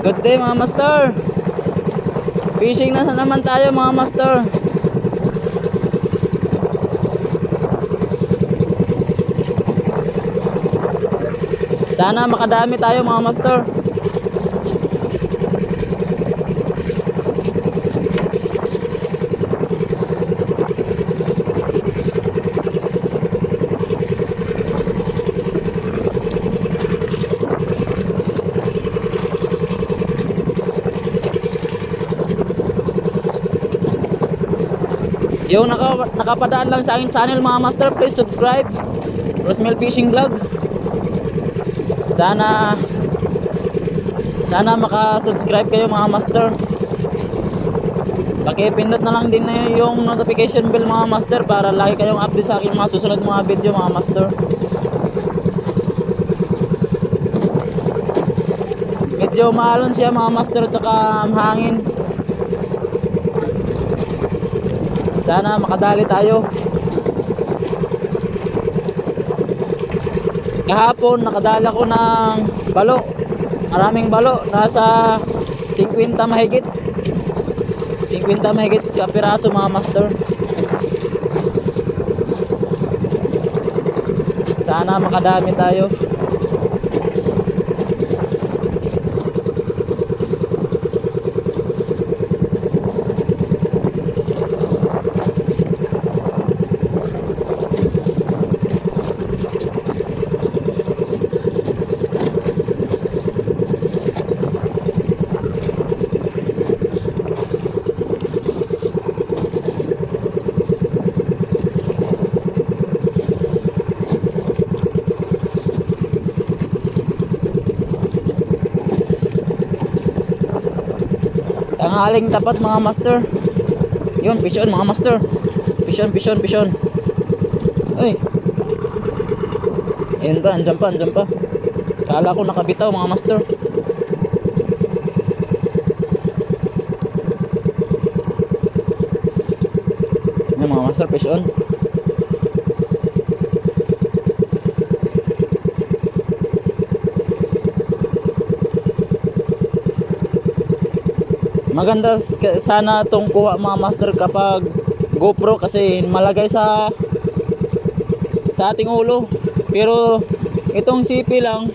Good day mga master. Fishing na naman tayo mga master. Sana makadami tayo mga master. Yung nakapadaan lang sa aking channel mga master, please subscribe. Rosmel Fishing Vlog. Sana maka-subscribe kayo mga master. Pakipindot na lang din na yung notification bell mga master para lagi kayong update sa aking mga susunod mga video mga master. Medyo maalon siya mga master, tsaka hangin. Sana makadali tayo. Kahapon nakadala ko ng balo. Maraming balo, nasa 50 mahigit. 50 mahigit kapiraso mga master. Sana makadami tayo. Tanghaling tapat mga master. Yun, fish on mga master. Fish on. Uy. Ayun ba, andyan pa. Kala ko nakabitaw mga master. Yan mga master, fish on. Maganda sana tong kuha mga master kapag GoPro kasi malagay sa ating ulo. Pero itong CP lang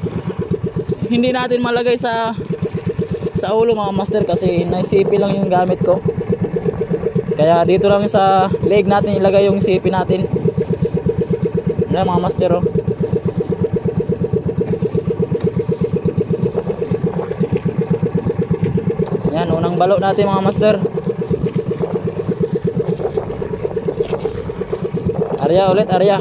hindi natin malagay sa ulo mga master kasi na CP lang yung gamit ko. Kaya dito lang sa leg natin ilagay yung CP natin. Yan mga master oh. Yan, unang balo natin mga master. Arya ulit, arya.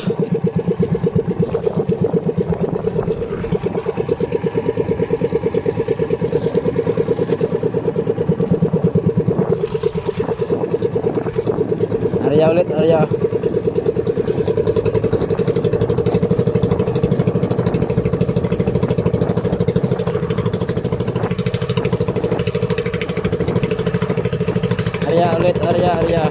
Arya ulit, arya. Arya ulit, arya.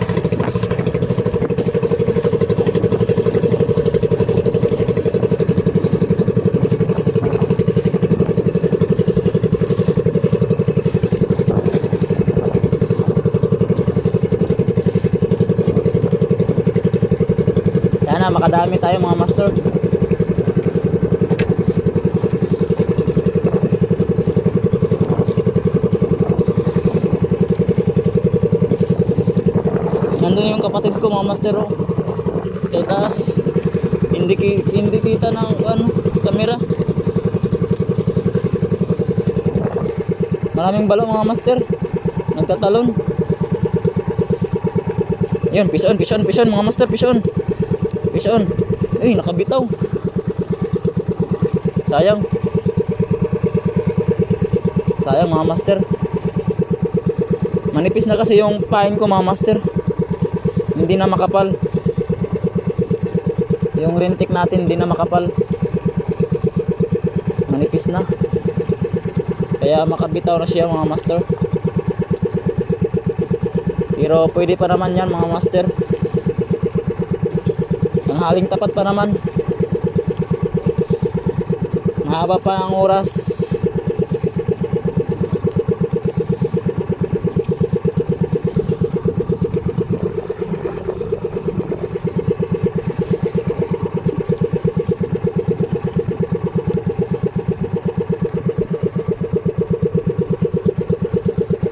Sana makadami tayo mga master. Nandun yung kapatid ko mga master oh. Sa itaas. Hindi kita ng kamera. Maraming balo mga master. Nagtatalon. Yun, fish on mga master, fish on. Uy, nakabitaw. Sayang mga master. Manipis na kasi yung pain ko mga master. Hindi na makapal. Yung rintik natin hindi na makapal. Manipis na. Kaya makabitaw na siya mga master. Pero pwede pa naman yan mga master. Tanghaling tapat pa naman. Mahaba pa ang oras.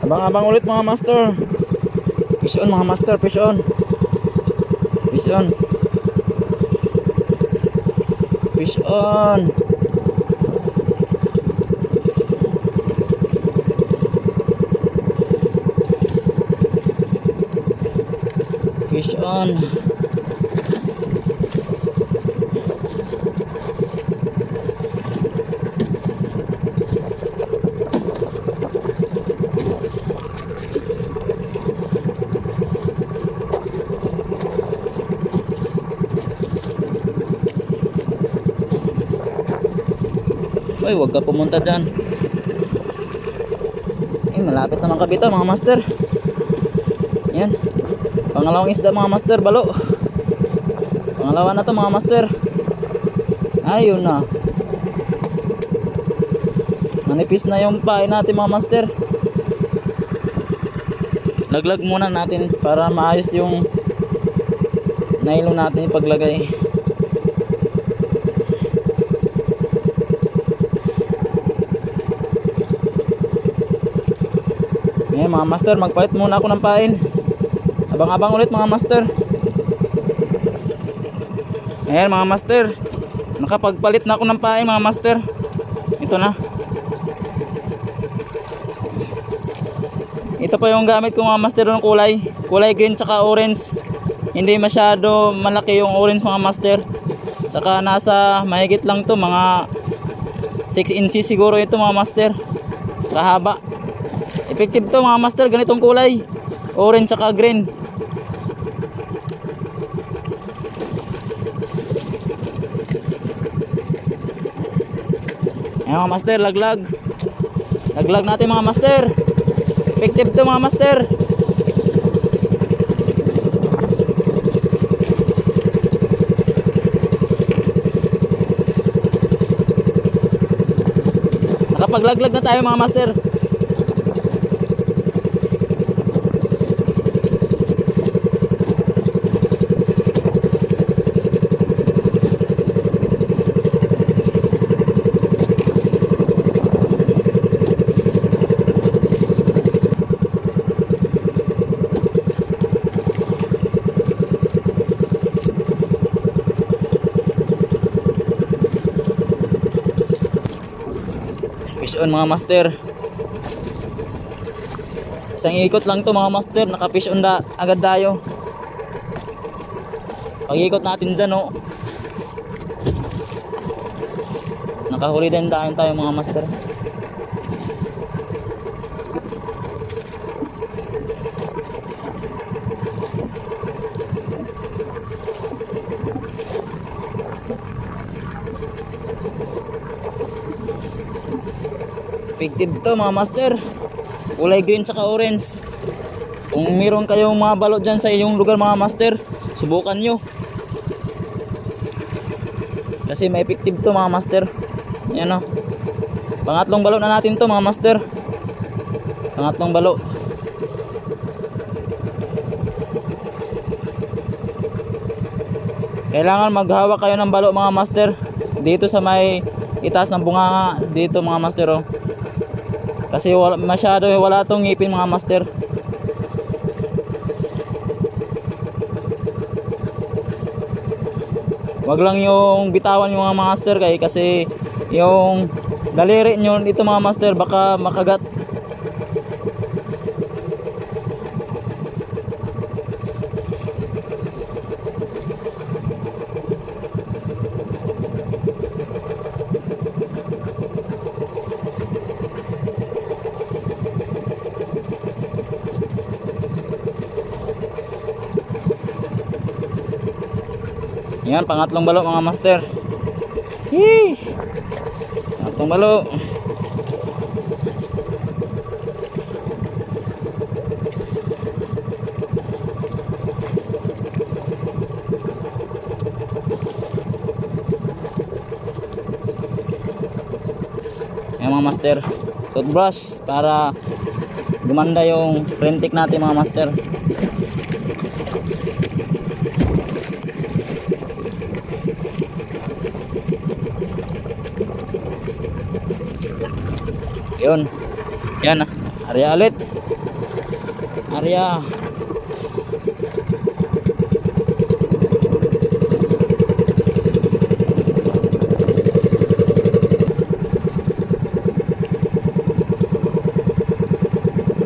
Abang-abang ulit mga master. Fish on mga master, fish on. Fish on. Fish on. Fish on. Ay, wag ka pumunta dyan. Eh, malapit naman kabita mga master. Yan. Pangalawang isda mga master, balo. Pangalawa na to mga master. Ayun na. Manipis na yung pain natin mga master. Laglag muna natin para maayos yung nylon natin yung paglagay. Ayan mga master, magpalit muna ako ng pain. Abang-abang ulit mga master. Ayan mga master, nakapagpalit na ako ng pain mga master. Ito na. Ito pa yung gamit ko mga master ng kulay. Kulay green tsaka orange. Hindi masyado malaki yung orange mga master. Tsaka nasa mahigit lang to, mga 6 inches siguro ito mga master. Kahaba. Effective to mga master, ganitong kulay. Orange tsaka green. Ayan mga master, laglag. Laglag natin mga master. Effective to mga master. Nakapaglaglag na tayo mga master. Fish on mga master. Isang ikot lang to mga master, naka fish on da agad tayo. Pag ikot natin dyan oh, nakahuli din tayo mga master. Effective to mga master. Kulay green tsaka orange. Kung meron kayong mga balot dyan sa iyong lugar mga master, subukan nyo. Kasi may effective to mga master. Yan o. Pangatlong balot na natin to mga master. Pangatlong balot. Kailangan maghawak kayo ng balot mga master. Dito sa may itaas ng bunganga. Dito mga master o. Kasi wala tong ngipin mga master. Wag lang yung bitawan yung mga master kasi yung daliri nyo dito mga master baka makagat. Yan, pangatlong balo mga master. Hee! Pangatlong balo. Yan mga master. Toothbrush para gumanda yung rentik natin mga master. Yun. Yan, area ulit. area.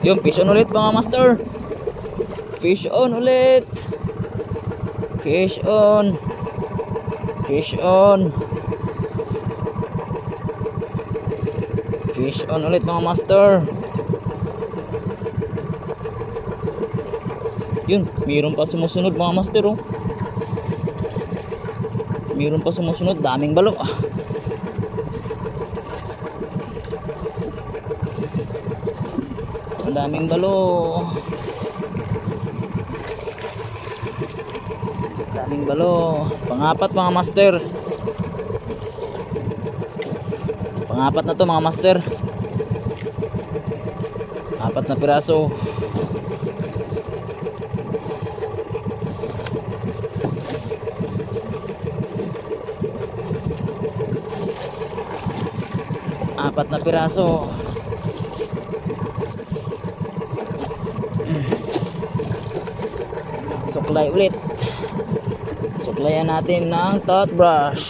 Yung fish on ulit mga master. Fish on ulit. Fish on. Fish on. Fish on ulit mga master. Yun, mayroon pa sumusunod mga master oh. Mayroon pa sumusunod, daming balo. Ang daming balo. Daming balo. Pangapat mga master. Pangapat na to mga master. Apat na piraso. Apat na piraso. Suklay ulit. Suklayan natin ng toothbrush.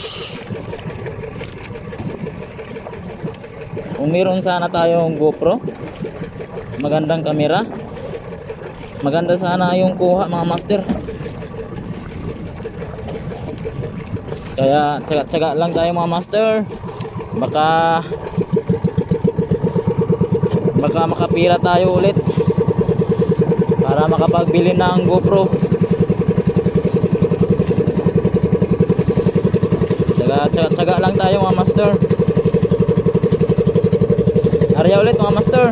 Kung meron sana tayong GoPro, magandang kamera, maganda sana yung kuha mga master. Kaya tsaga-tsaga lang tayo mga master. Baka makapira tayo ulit para makapagbili ng GoPro. Tsaga lang tayo mga master. Area ulit mga master.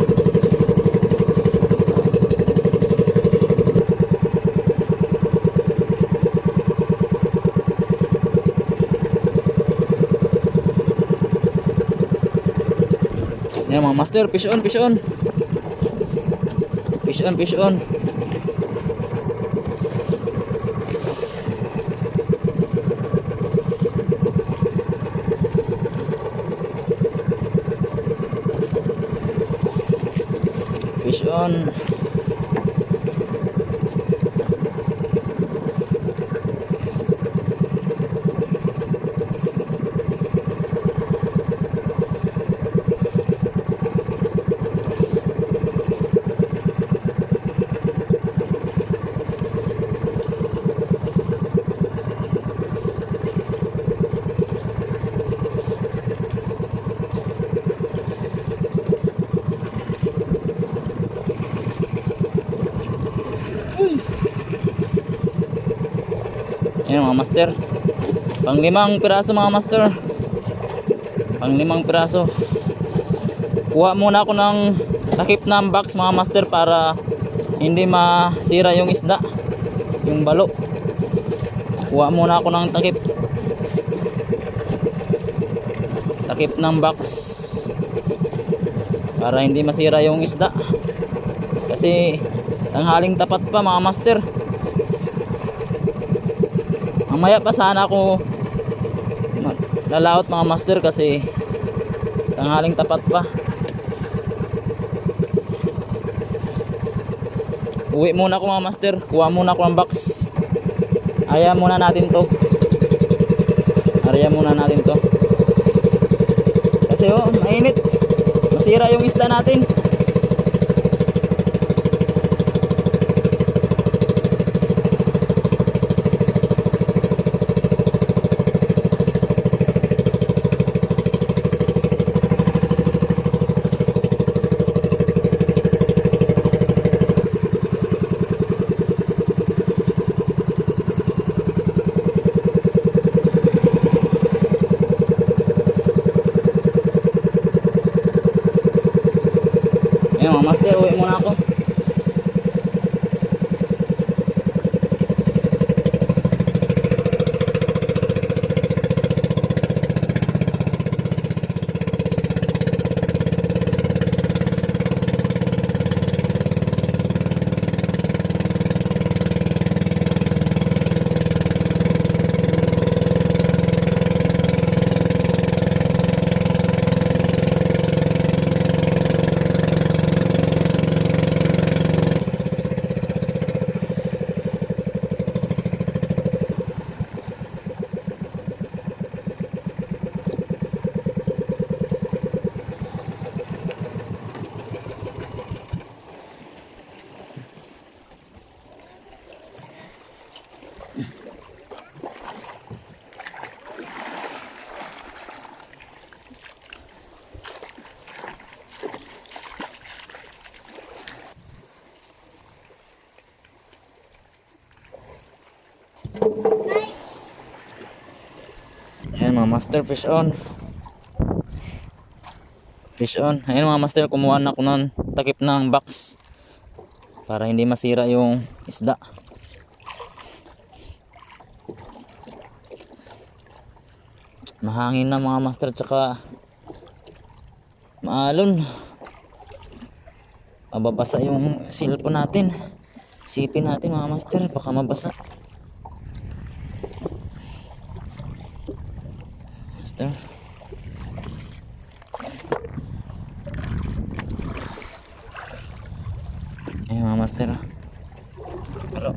Yan mga master, fish on, fish on. Fish on, fish on. Fish on. Ayan mga master, pang 5 piraso mga master, pang 5 piraso. Kuha muna ako ng takip ng box mga master para hindi masira yung isda, yung balo. Kuha muna ako ng takip ng box para hindi masira yung isda, kasi tanghaling tapat pa mga master. Mamaya pa sana ako lalaot mga master kasi tanghaling tapat pa. Uwi muna ako mga master. Kuha muna ako ng box. Aya muna natin to. Area muna natin to. Kasi oh, mainit. Masira yung isda natin. Ayan mga master, uwi muna ako. mga master, fish on. Fish on. Ayun mga master, kumuha na ako ng takip ng box para hindi masira yung isda. Mahangin na mga master, tsaka maalon. Mababasa yung cellphone natin. Sipin natin mga master, baka mabasa. Master. Ayun mga master. Pero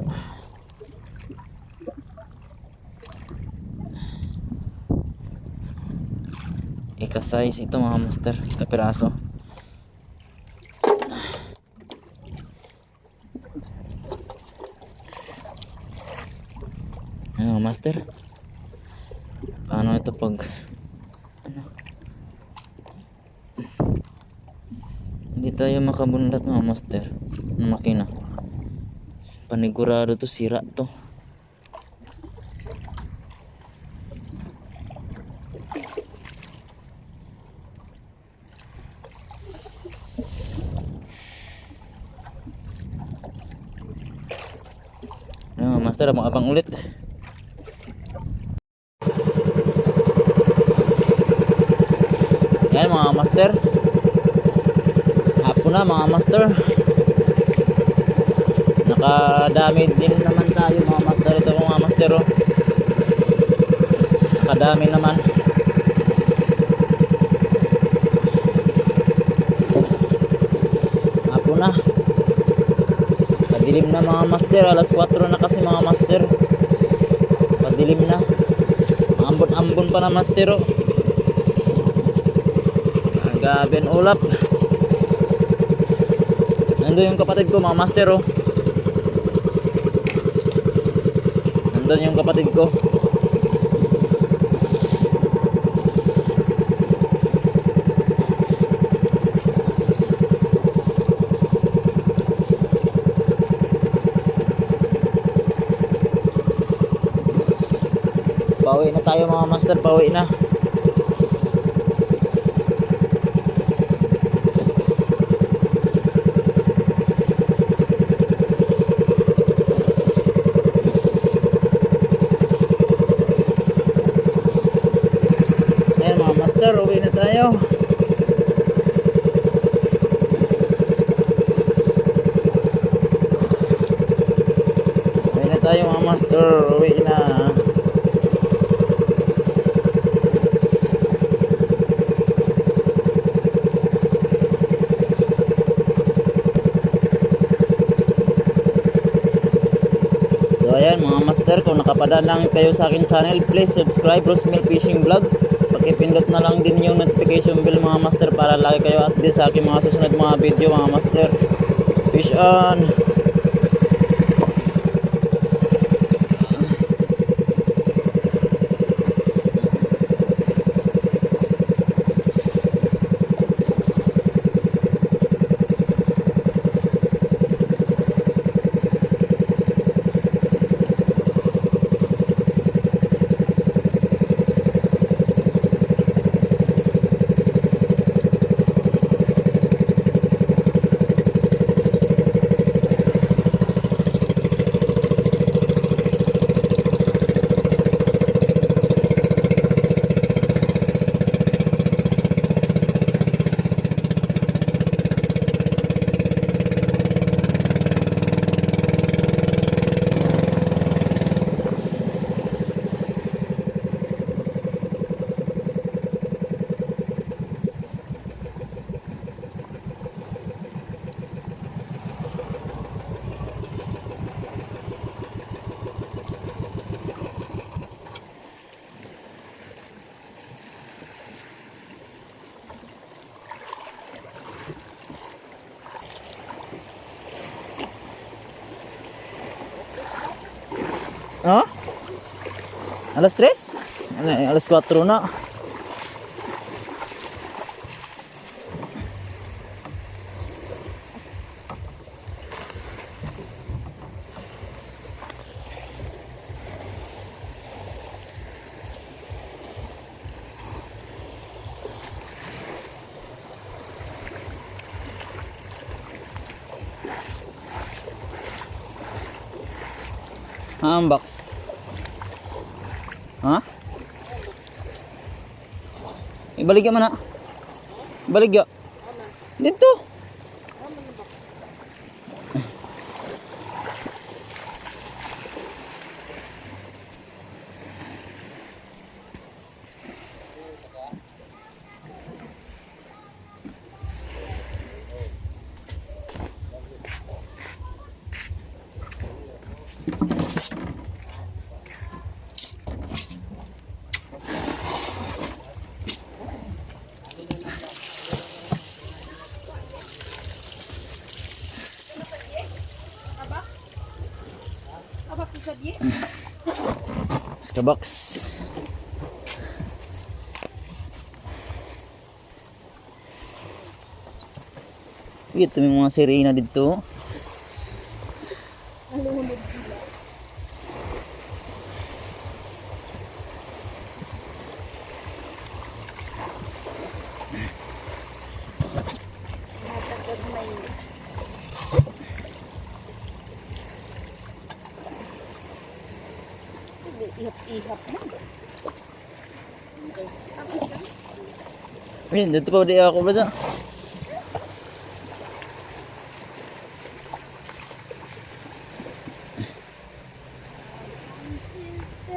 ika-size ito mga master, ika-piraso. Ayun mga master. Paano ito pag hindi tayo makabundat mga master ng makina? Panigurado to, sira to. Ayun mga master, abang ulit. Ayan mga master, hapon na mga master. Nakadami din naman tayo mga master. Ito mga master, oh. Nakadami naman. Hapon na, padilim na mga master. Alas 4 na kasi mga master. Padilim na, ambon pa na master, oh. Gabi ang ulap. Nandun yung kapatid ko mga master, oh. Nandun yung kapatid ko. Pauwi na tayo mga master, pauwi na. Uwi na tayo. Uwi na tayo mga master. Uwi na. So ayan mga master, kung nakapadaan lang kayo sa aking channel, please subscribe Rosmil Fishing Vlog. Pakipindot na lang din yung notification bell mga master para lagi kayo update sa aking mga susunod mga video mga master. Fish on. Oh? Alas 3? Alas 4 na. Box. Ha? Ibalik man na. Ibalik ya. Dito. Skabox. Ito may mga sirena dito. Ihap-ihap na. Ang isa. Ayun, dito pa di ako ba